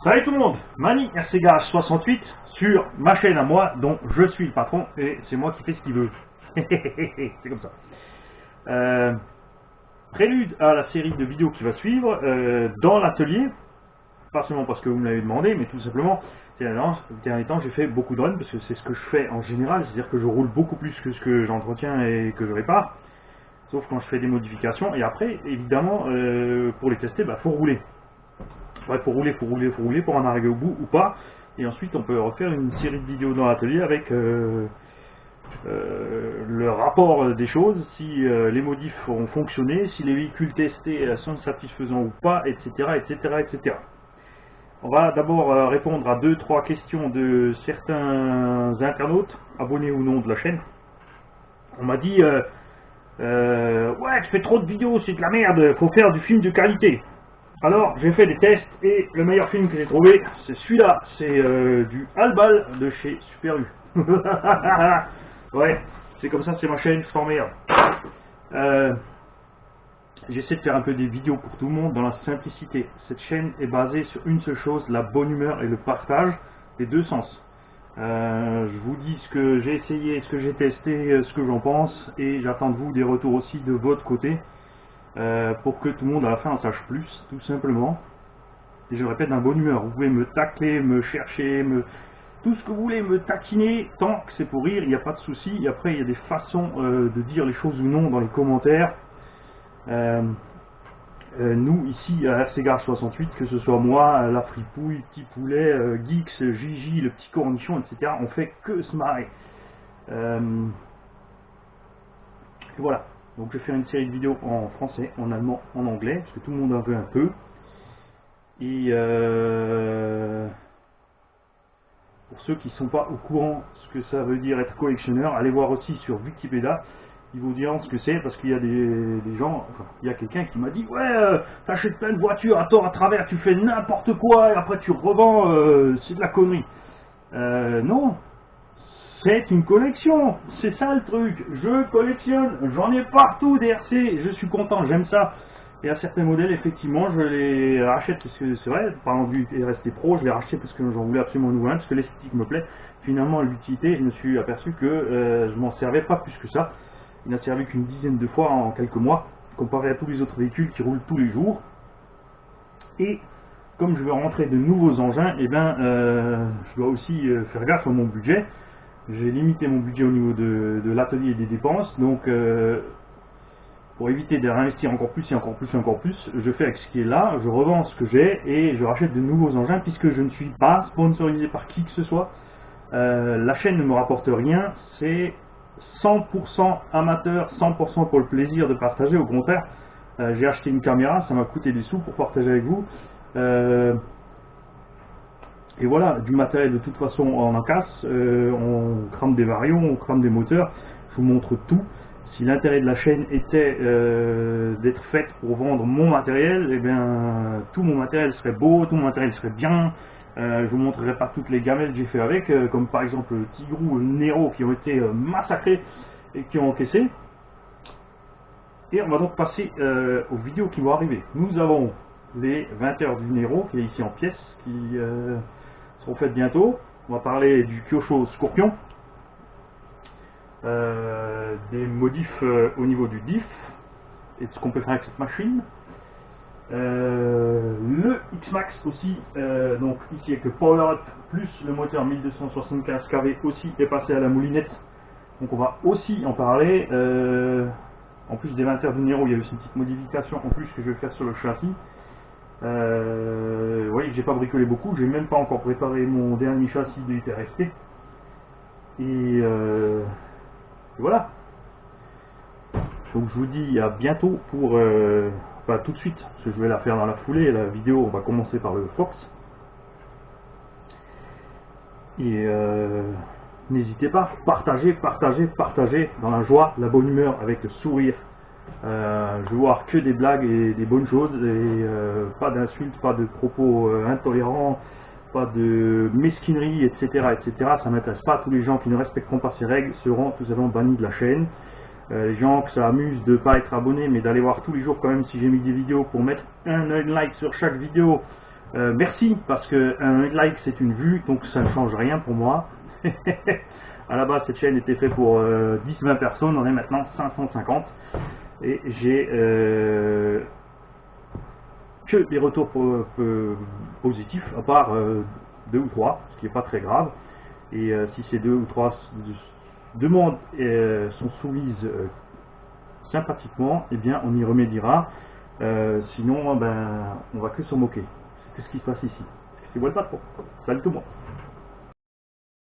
Salut tout le monde, Mani RCGarage68 sur ma chaîne à moi dont je suis le patron et c'est moi qui fais ce qu'il veut. C'est comme ça. Prélude à la série de vidéos qui va suivre dans l'atelier, pas seulement parce que vous me l'avez demandé, mais tout simplement, ces derniers temps j'ai fait beaucoup de runs parce que c'est ce que je fais en général, c'est-à-dire que je roule beaucoup plus que ce que j'entretiens et que je répare, sauf quand je fais des modifications, et après, évidemment, pour les tester, faut rouler. Ouais, faut rouler pour en arriver au bout ou pas. Et ensuite, on peut refaire une série de vidéos dans l'atelier avec le rapport des choses, si les modifs ont fonctionné, si les véhicules testés sont satisfaisants ou pas, etc., etc., etc. On va d'abord répondre à 2-3 questions de certains internautes, abonnés ou non de la chaîne. On m'a dit ouais, tu fais trop de vidéos, c'est de la merde, faut faire du film de qualité. Alors, j'ai fait des tests et le meilleur film que j'ai trouvé, c'est celui-là. C'est du Albal de chez Super U. Ouais, c'est comme ça, c'est ma chaîne, je t'emmerde. J'essaie de faire un peu des vidéos pour tout le monde dans la simplicité. Cette chaîne est basée sur une seule chose, la bonne humeur et le partage des deux sens. Je vous dis ce que j'ai essayé, ce que j'ai testé, ce que j'en pense, et j'attends de vous des retours aussi de votre côté. Pour que tout le monde à la fin en sache plus, tout simplement. Et je le répète, d'un bonne humeur. Vous pouvez me tacler, me chercher, tout ce que vous voulez, me taquiner, tant que c'est pour rire, il n'y a pas de souci. Et après, il y a des façons de dire les choses ou non dans les commentaires. Nous, ici, à RCGarage68, que ce soit moi, la fripouille, petit poulet, Geeks, Gigi, le petit cornichon, etc., on fait que se marrer. Et voilà. Donc je vais faire une série de vidéos en français, en allemand, en anglais, parce que tout le monde en veut un peu. Et pour ceux qui ne sont pas au courant ce que ça veut dire être collectionneur, allez voir aussi sur Wikipédia, ils vous diront ce que c'est, parce qu'il y a des gens, enfin, il y a quelqu'un qui m'a dit « Ouais, t'achètes plein de voitures à tort à travers, tu fais n'importe quoi, et après tu revends, c'est de la connerie. » Non. C'est une collection, c'est ça le truc, je collectionne, j'en ai partout des RC, je suis content, j'aime ça. Et à certains modèles, effectivement, je les rachète parce que c'est vrai, par exemple du RST Pro, je l'ai racheté parce que j'en voulais absolument un nouveau, parce que l'esthétique me plaît. Finalement, l'utilité, je me suis aperçu que je m'en servais pas plus que ça. Il n'a servi qu'une dizaine de fois en quelques mois, comparé à tous les autres véhicules qui roulent tous les jours. Et comme je veux rentrer de nouveaux engins, je dois aussi faire gaffe à mon budget. J'ai limité mon budget au niveau de l'atelier et des dépenses, donc pour éviter de réinvestir encore plus et encore plus et encore plus, je fais avec ce qui est là, je revends ce que j'ai et je rachète de nouveaux engins puisque je ne suis pas sponsorisé par qui que ce soit. La chaîne ne me rapporte rien, c'est 100% amateur, 100% pour le plaisir de partager. Au contraire, j'ai acheté une caméra, ça m'a coûté des sous pour partager avec vous. Et voilà, du matériel de toute façon on en casse, on crame des variants, on crame des moteurs, je vous montre tout. Si l'intérêt de la chaîne était d'être faite pour vendre mon matériel, eh bien tout mon matériel serait beau, tout mon matériel serait bien. Je vous montrerai pas toutes les gamelles que j'ai fait avec, comme par exemple le Tigrou, le Nero qui ont été massacrés et qui ont encaissé. Et on va donc passer aux vidéos qui vont arriver. Nous avons les 20 heures du Nero qui est ici en pièces, qui seront faites bientôt. On va parler du Kyosho Scorpion, des modifs au niveau du diff et de ce qu'on peut faire avec cette machine. Le X-Max aussi, donc ici avec le Power Up plus le moteur 1275 kV aussi est passé à la moulinette, donc on va aussi en parler. En plus des 20 heures du Nero, il y a aussi une petite modification en plus que je vais faire sur le châssis. Vous voyez que j'ai pas bricolé beaucoup, j'ai même pas encore préparé mon dernier châssis de ITRST. Et voilà. Donc je vous dis à bientôt pour pas tout de suite, parce que je vais la faire dans la foulée. La vidéo, on va commencer par le Fox. Et n'hésitez pas, partagez dans la joie, la bonne humeur, avec le sourire. Je veux voir que des blagues et des bonnes choses, et pas d'insultes, pas de propos intolérants, pas de mesquinerie, etc. etc. Ça m'intéresse pas. Tous les gens qui ne respecteront pas ces règles seront tout simplement bannis de la chaîne. Les gens que ça amuse de ne pas être abonnés, mais d'aller voir tous les jours quand même si j'ai mis des vidéos, pour mettre un like sur chaque vidéo, Merci, parce que un like c'est une vue, donc ça ne change rien pour moi. À la base, cette chaîne était faite pour 10-20 personnes, on est maintenant 550. Et j'ai que des retours positifs, à part 2 ou 3, ce qui n'est pas très grave. Et si ces 2 ou 3 demandes sont soumises sympathiquement, eh bien on y remédiera. Sinon, ben, on va que s'en moquer. C'est ce qui se passe ici. C'est moi le patron. Salut tout le monde.